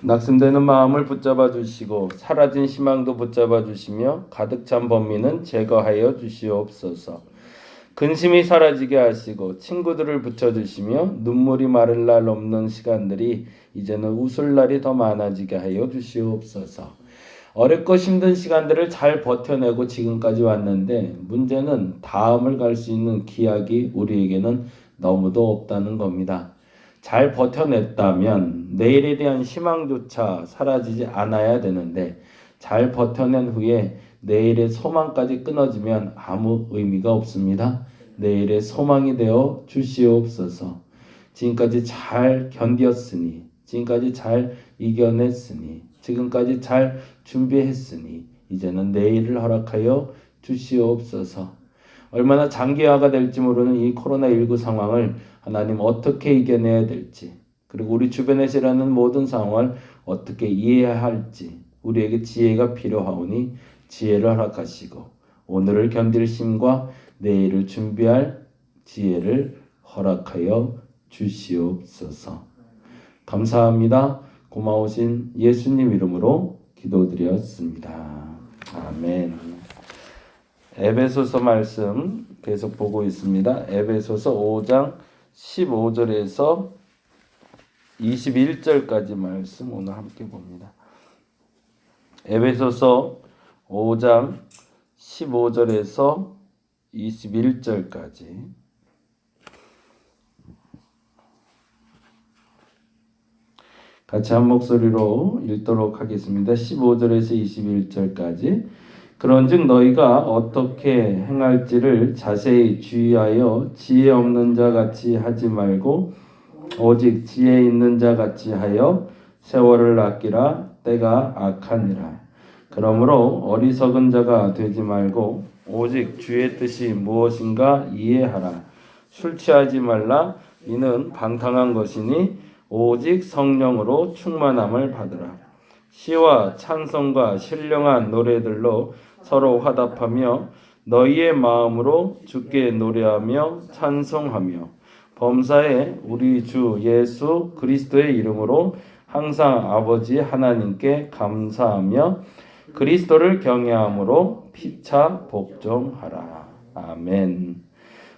낙심되는 마음을 붙잡아 주시고 사라진 희망도 붙잡아 주시며 가득 찬 번민은 제거하여 주시옵소서. 근심이 사라지게 하시고 친구들을 붙여주시며 눈물이 마를 날 없는 시간들이 이제는 웃을 날이 더 많아지게 하여 주시옵소서. 어렵고 힘든 시간들을 잘 버텨내고 지금까지 왔는데 문제는 다음을 갈 수 있는 기약이 우리에게는 너무도 없다는 겁니다. 잘 버텨냈다면 내일에 대한 희망조차 사라지지 않아야 되는데 잘 버텨낸 후에 내일의 소망까지 끊어지면 아무 의미가 없습니다. 내일의 소망이 되어 주시옵소서. 지금까지 잘 견뎠으니, 지금까지 잘 이겨냈으니, 지금까지 잘 준비했으니 이제는 내일을 허락하여 주시옵소서. 얼마나 장기화가 될지 모르는 이 코로나19 상황을 하나님 어떻게 이겨내야 될지, 그리고 우리 주변에서 일어나는 모든 상황을 어떻게 이해해야 할지 우리에게 지혜가 필요하오니 지혜를 허락하시고 오늘을 견딜 힘과 내일을 준비할 지혜를 허락하여 주시옵소서. 감사합니다. 고마우신 예수님 이름으로 기도드렸습니다. 아멘. 에베소서 말씀 계속 보고 있습니다. 에베소서 5장 15절에서 21절까지 말씀 오늘 함께 봅니다. 에베소서 5장 15절에서 21절까지 같이 한 목소리로 읽도록 하겠습니다. 15절에서 21절까지. 그런즉 너희가 어떻게 행할지를 자세히 주의하여 지혜 없는 자 같이 하지 말고 오직 지혜 있는 자 같이 하여 세월을 아끼라. 때가 악하니라. 그러므로 어리석은 자가 되지 말고 오직 주의 뜻이 무엇인가 이해하라. 술 취하지 말라. 이는 방탕한 것이니 오직 성령으로 충만함을 받으라. 시와 찬송과 신령한 노래들로 서로 화답하며 너희의 마음으로 주께 노래하며 찬송하며 범사에 우리 주 예수 그리스도의 이름으로 항상 아버지 하나님께 감사하며 그리스도를 경외함으로 피차 복종하라. 아멘.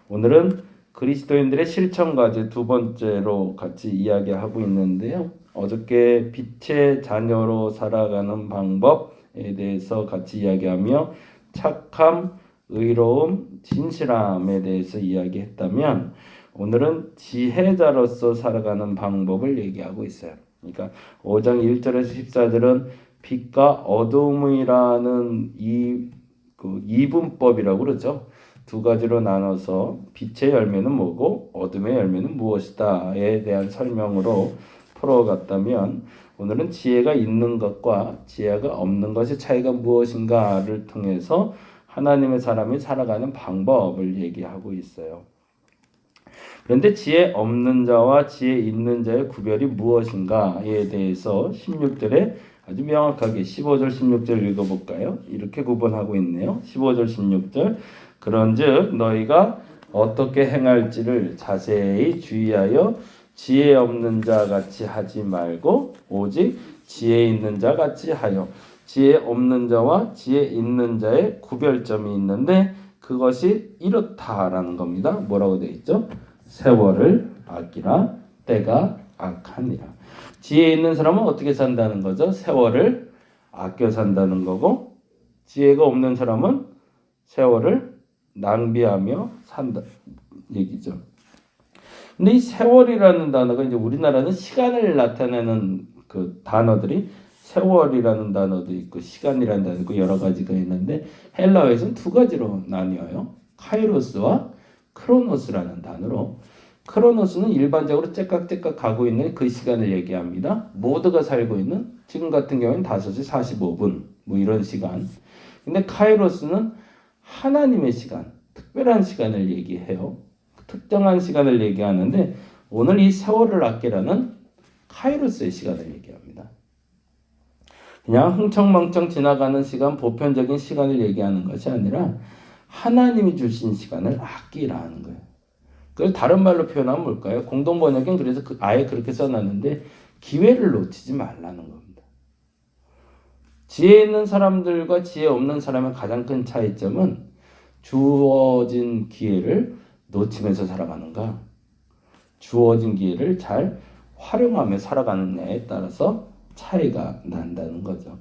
오늘은 그리스도인들의 실천과제 두 번째로 같이 이야기하고 있는데요. 어저께 빛의 자녀로 살아가는 방법에 대해서 같이 이야기하며 착함, 의로움, 진실함에 대해서 이야기했다면 오늘은 지혜자로서 살아가는 방법을 얘기하고 있어요. 그러니까 5장 1절에서 14절은 빛과 어둠이라는 이분법이라고 그러죠. 두 가지로 나눠서 빛의 열매는 뭐고 어둠의 열매는 무엇이다에 대한 설명으로 풀어갔다면 오늘은 지혜가 있는 것과 지혜가 없는 것의 차이가 무엇인가를 통해서 하나님의 사람이 살아가는 방법을 얘기하고 있어요. 그런데 지혜 없는 자와 지혜 있는 자의 구별이 무엇인가에 대해서 16절에 아주 명확하게 15절 16절 읽어볼까요? 이렇게 구분하고 있네요. 15절 16절 그런즉 너희가 어떻게 행할지를 자세히 주의하여 지혜 없는 자 같이 하지 말고 오직 지혜 있는 자 같이 하여. 지혜 없는 자와 지혜 있는 자의 구별점이 있는데 그것이 이렇다라는 겁니다. 뭐라고 되어 있죠? 세월을 아끼라. 때가 악하니라. 지혜 있는 사람은 어떻게 산다는 거죠? 세월을 아껴 산다는 거고 지혜가 없는 사람은 세월을 낭비하며 산다 얘기죠. 근데 이 세월이라는 단어가 이제 우리나라는 시간을 나타내는 그 단어들이 세월이라는 단어도 있고 시간이라는 단어도 있고 여러 가지가 있는데 헬라어에서는 두 가지로 나뉘어요. 카이로스와 크로노스라는 단어로. 크로노스는 일반적으로 째깍째깍 가고 있는 그 시간을 얘기합니다. 모두가 살고 있는 지금 같은 경우는 5시 45분 뭐 이런 시간. 근데 카이로스는 하나님의 시간, 특별한 시간을 얘기해요. 특정한 시간을 얘기하는데 오늘 이 세월을 아끼라는 카이로스의 시간을 얘기합니다. 그냥 흥청망청 지나가는 시간, 보편적인 시간을 얘기하는 것이 아니라 하나님이 주신 시간을 아끼라는 거예요. 그걸 다른 말로 표현하면 뭘까요? 공동번역엔 그래서 아예 그렇게 써놨는데 기회를 놓치지 말라는 겁니다. 지혜 있는 사람들과 지혜 없는 사람의 가장 큰 차이점은 주어진 기회를 놓치면서 살아가는가, 주어진 기회를 잘 활용하며 살아가느냐에 따라서 차이가 난다는 거죠.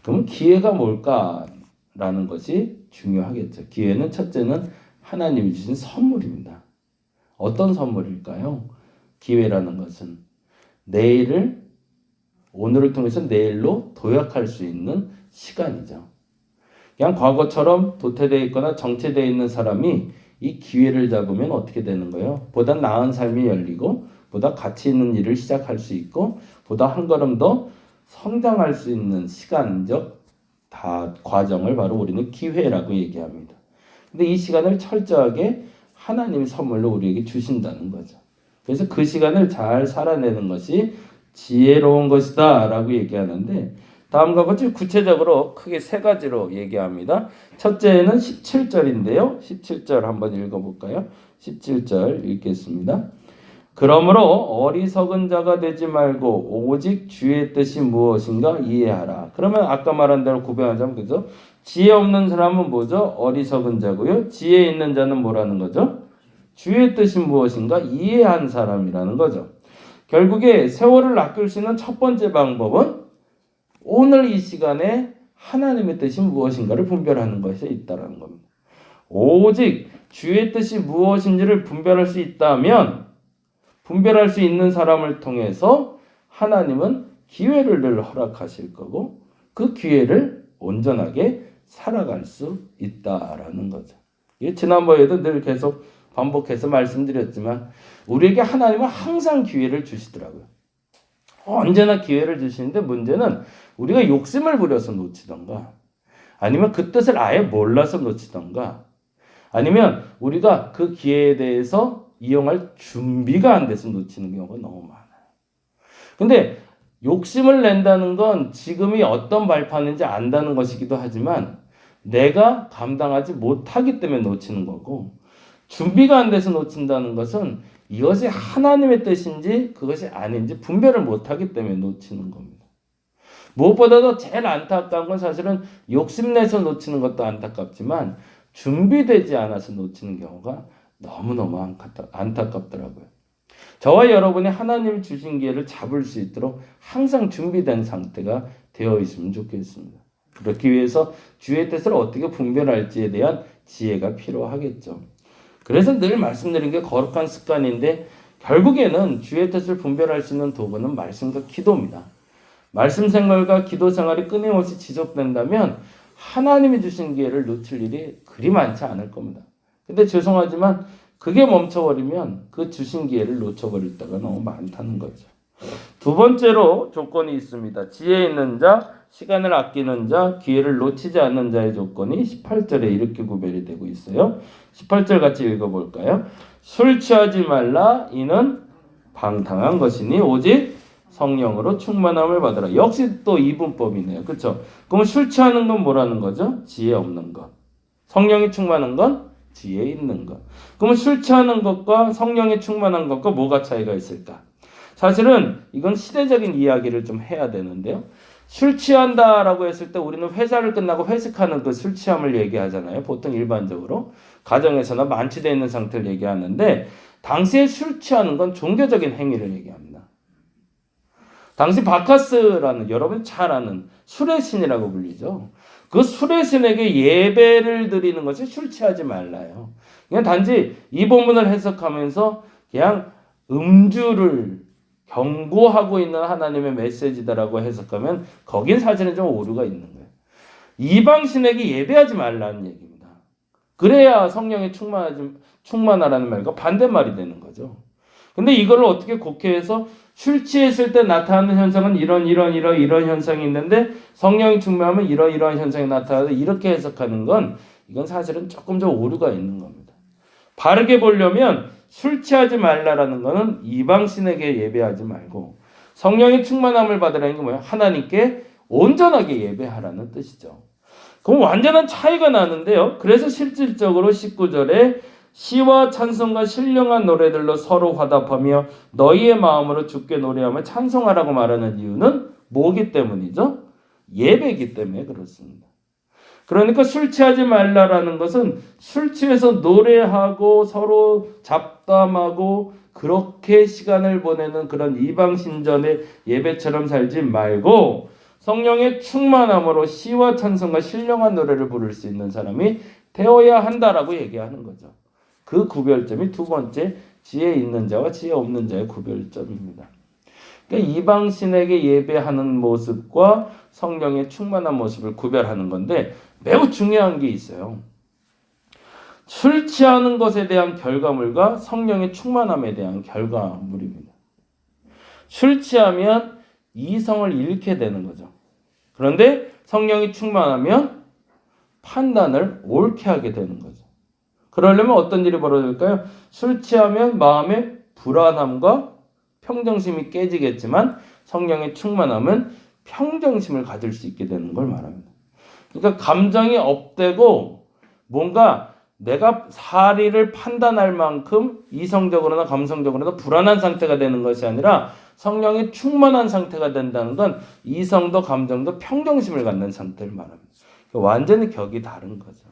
그럼 기회가 뭘까라는 것이 중요하겠죠. 기회는 첫째는 하나님이 주신 선물입니다. 어떤 선물일까요? 기회라는 것은 내일을 오늘을 통해서 내일로 도약할 수 있는 시간이죠. 그냥 과거처럼 도태되어 있거나 정체되어 있는 사람이 이 기회를 잡으면 어떻게 되는 거예요? 보다 나은 삶이 열리고 보다 가치 있는 일을 시작할 수 있고 보다 한 걸음 더 성장할 수 있는 시간적 과정을 바로 우리는 기회라고 얘기합니다. 근데 이 시간을 철저하게 하나님의 선물로 우리에게 주신다는 거죠. 그래서 그 시간을 잘 살아내는 것이 지혜로운 것이다 라고 얘기하는데, 다음과 같이 구체적으로 크게 세 가지로 얘기합니다. 첫째는 17절인데요. 17절 한번 읽어볼까요? 17절 읽겠습니다. 그러므로 어리석은 자가 되지 말고 오직 주의 뜻이 무엇인가 이해하라. 그러면 아까 말한 대로 구별하자면, 그죠? 지혜 없는 사람은 뭐죠? 어리석은 자고요. 지혜 있는 자는 뭐라는 거죠? 주의 뜻이 무엇인가 이해한 사람이라는 거죠. 결국에 세월을 아낄 수 있는 첫 번째 방법은 오늘 이 시간에 하나님의 뜻이 무엇인가를 분별하는 것이 있다는 겁니다. 오직 주의 뜻이 무엇인지를 분별할 수 있다면, 분별할 수 있는 사람을 통해서 하나님은 기회를 늘 허락하실 거고 그 기회를 온전하게 살아갈 수 있다라는 거죠. 지난번에도 늘 계속 반복해서 말씀드렸지만 우리에게 하나님은 항상 기회를 주시더라고요. 언제나 기회를 주시는데 문제는 우리가 욕심을 부려서 놓치던가, 아니면 그 뜻을 아예 몰라서 놓치던가, 아니면 우리가 그 기회에 대해서 이용할 준비가 안 돼서 놓치는 경우가 너무 많아요. 근데 욕심을 낸다는 건 지금이 어떤 발판인지 안다는 것이기도 하지만 내가 감당하지 못하기 때문에 놓치는 거고, 준비가 안 돼서 놓친다는 것은 이것이 하나님의 뜻인지 그것이 아닌지 분별을 못하기 때문에 놓치는 겁니다. 무엇보다도 제일 안타까운 건 사실은 욕심내서 놓치는 것도 안타깝지만 준비되지 않아서 놓치는 경우가 너무너무 안타깝더라고요. 저와 여러분이 하나님이 주신 기회를 잡을 수 있도록 항상 준비된 상태가 되어 있으면 좋겠습니다. 그렇기 위해서 주의 뜻을 어떻게 분별할지에 대한 지혜가 필요하겠죠. 그래서 늘 말씀드린 게 거룩한 습관인데, 결국에는 주의 뜻을 분별할 수 있는 도구는 말씀과 기도입니다. 말씀 생활과 기도 생활이 끊임없이 지속된다면 하나님이 주신 기회를 놓칠 일이 그리 많지 않을 겁니다. 근데 죄송하지만 그게 멈춰버리면 그 주신 기회를 놓쳐버릴 때가 너무 많다는 거죠. 두 번째로 조건이 있습니다. 지혜 있는 자, 시간을 아끼는 자, 기회를 놓치지 않는 자의 조건이 18절에 이렇게 구별이 되고 있어요. 18절 같이 읽어볼까요? 술 취하지 말라, 이는 방탕한 것이니 오직 성령으로 충만함을 받으라. 역시 또 이분법이네요. 그렇죠? 그럼 술 취하는 건 뭐라는 거죠? 지혜 없는 것. 성령이 충만한 건 지혜 있는 것. 그러면 술 취하는 것과 성령이 충만한 것과 뭐가 차이가 있을까? 사실은 이건 시대적인 이야기를 좀 해야 되는데요. 술 취한다라고 했을 때 우리는 회사를 끝나고 회식하는 그 술 취함을 얘기하잖아요. 보통 일반적으로 가정에서나 만취되어 있는 상태를 얘기하는데, 당시에 술 취하는 건 종교적인 행위를 얘기합니다. 당시 바카스라는, 여러분 잘 아는 술의 신이라고 불리죠. 그 술의 신에게 예배를 드리는 것이 술 취하지 말라요. 그냥 단지 이 본문을 해석하면서 그냥 음주를 경고하고 있는 하나님의 메시지다라고 해석하면 거긴 사실은 좀 오류가 있는 거예요. 이방신에게 예배하지 말라는 얘기입니다. 그래야 성령에 충만하라는 말과 반대말이 되는 거죠. 근데 이걸 어떻게 곡해해서 술 취했을 때 나타나는 현상은 이런 현상이 있는데 성령이 충만하면 이런 현상이 나타나서 이렇게 해석하는 건, 이건 사실은 조금 좀 오류가 있는 겁니다. 바르게 보려면 술 취하지 말라라는 것은 이방신에게 예배하지 말고 성령의 충만함을 받으라는 게 뭐예요? 하나님께 온전하게 예배하라는 뜻이죠. 그럼 완전한 차이가 나는데요. 그래서 실질적으로 19절에 시와 찬송과 신령한 노래들로 서로 화답하며 너희의 마음으로 주께 노래하며 찬송하라고 말하는 이유는 뭐기 때문이죠? 예배이기 때문에 그렇습니다. 그러니까 술 취하지 말라라는 것은 술 취해서 노래하고 서로 잡담하고 그렇게 시간을 보내는 그런 이방신전의 예배처럼 살지 말고 성령의 충만함으로 시와 찬송과 신령한 노래를 부를 수 있는 사람이 되어야 한다라고 얘기하는 거죠. 그 구별점이 두 번째 지혜 있는 자와 지혜 없는 자의 구별점입니다. 그러니까 이방신에게 예배하는 모습과 성령의 충만한 모습을 구별하는 건데 매우 중요한 게 있어요. 술 취하는 것에 대한 결과물과 성령의 충만함에 대한 결과물입니다. 술 취하면 이성을 잃게 되는 거죠. 그런데 성령이 충만하면 판단을 옳게 하게 되는 거죠. 그러려면 어떤 일이 벌어질까요? 술 취하면 마음의 불안함과 평정심이 깨지겠지만 성령의 충만함은 평정심을 가질 수 있게 되는 걸 말합니다. 그러니까 감정이 업되고 뭔가 내가 사리를 판단할 만큼 이성적으로나 감성적으로나 불안한 상태가 되는 것이 아니라 성령이 충만한 상태가 된다는 건 이성도 감정도 평정심을 갖는 상태를 말합니다. 완전히 격이 다른 거죠.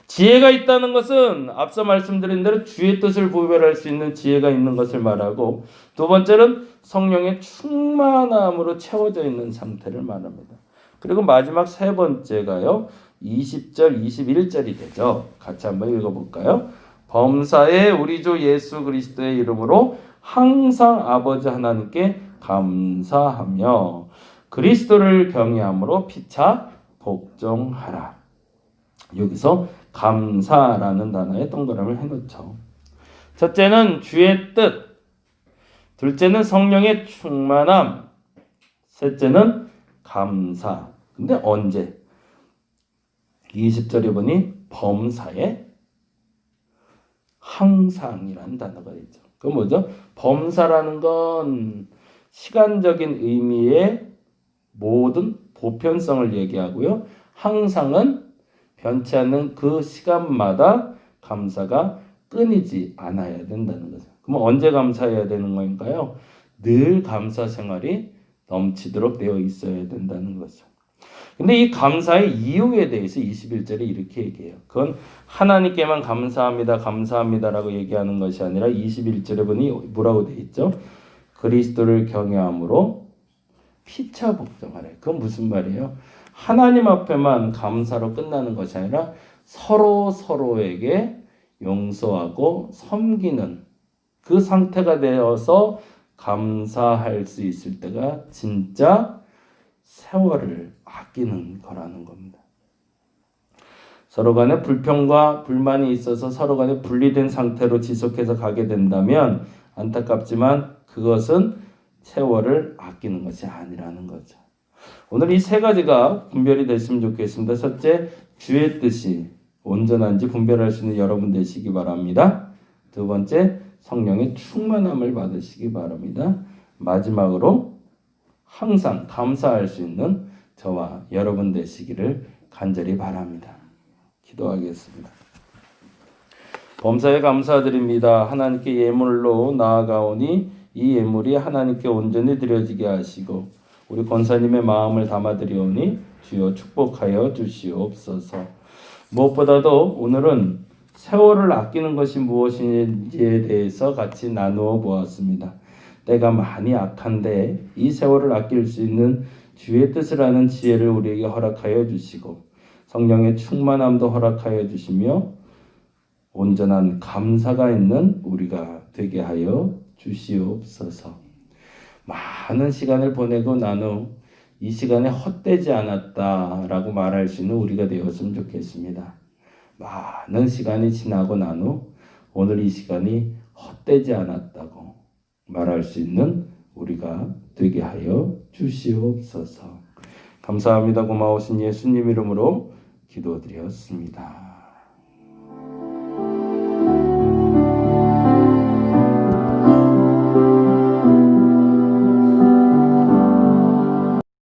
지혜가 있다는 것은 앞서 말씀드린 대로 주의 뜻을 구별할 수 있는 지혜가 있는 것을 말하고 두 번째는 성령의 충만함으로 채워져 있는 상태를 말합니다. 그리고 마지막 세 번째가요. 20절, 21절이 되죠. 같이 한번 읽어볼까요? 범사에 우리 주 예수 그리스도의 이름으로 항상 아버지 하나님께 감사하며 그리스도를 경외함으로 피차 복종하라. 여기서 감사라는 단어에 동그라미를 해놓죠. 첫째는 주의 뜻, 둘째는 성령의 충만함, 셋째는 감사. 근데 언제? 20절에 보니 범사에 항상이라는 단어가 있죠. 그 뭐죠? 범사라는 건 시간적인 의미의 모든 보편성을 얘기하고요. 항상은 변치 않는 그 시간마다 감사가 끊이지 않아야 된다는 거죠. 그럼 언제 감사해야 되는 거인가요? 늘 감사 생활이 넘치도록 되어 있어야 된다는 거죠. 근데 이 감사의 이유에 대해서 21절에 이렇게 얘기해요. 그건 하나님께만 감사합니다, 감사합니다라고 얘기하는 것이 아니라 21절에 보니 뭐라고 되어 있죠? 그리스도를 경외함으로 피차 복종하래. 그건 무슨 말이에요? 하나님 앞에만 감사로 끝나는 것이 아니라 서로에게 용서하고 섬기는 그 상태가 되어서 감사할 수 있을 때가 진짜 세월을 아끼는 거라는 겁니다. 서로 간에 불평과 불만이 있어서 서로 간에 분리된 상태로 지속해서 가게 된다면 안타깝지만 그것은 세월을 아끼는 것이 아니라는 거죠. 오늘 이 세 가지가 분별이 됐으면 좋겠습니다. 첫째, 주의 뜻이 온전한지 분별할 수 있는 여러분 되시기 바랍니다. 두 번째, 성령의 충만함을 받으시기 바랍니다. 마지막으로 항상 감사할 수 있는 저와 여러분 되시기를 간절히 바랍니다. 기도하겠습니다. 범사에 감사드립니다. 하나님께 예물로 나아가오니 이 예물이 하나님께 온전히 드려지게 하시고 우리 권사님의 마음을 담아드리오니 주여 축복하여 주시옵소서. 무엇보다도 오늘은 세월을 아끼는 것이 무엇인지에 대해서 같이 나누어 보았습니다. 때가 많이 악한데 이 세월을 아낄 수 있는 주의 뜻을 아는 지혜를 우리에게 허락하여 주시고 성령의 충만함도 허락하여 주시며 온전한 감사가 있는 우리가 되게 하여 주시옵소서. 많은 시간을 보내고 난 후 이 시간에 헛되지 않았다라고 말할 수 있는 우리가 되었으면 좋겠습니다. 많은 시간이 지나고 난 후 오늘 이 시간이 헛되지 않았다고 말할 수 있는 우리가 되게 하여 주시옵소서. 감사합니다. 고마우신 예수님 이름으로 기도드렸습니다.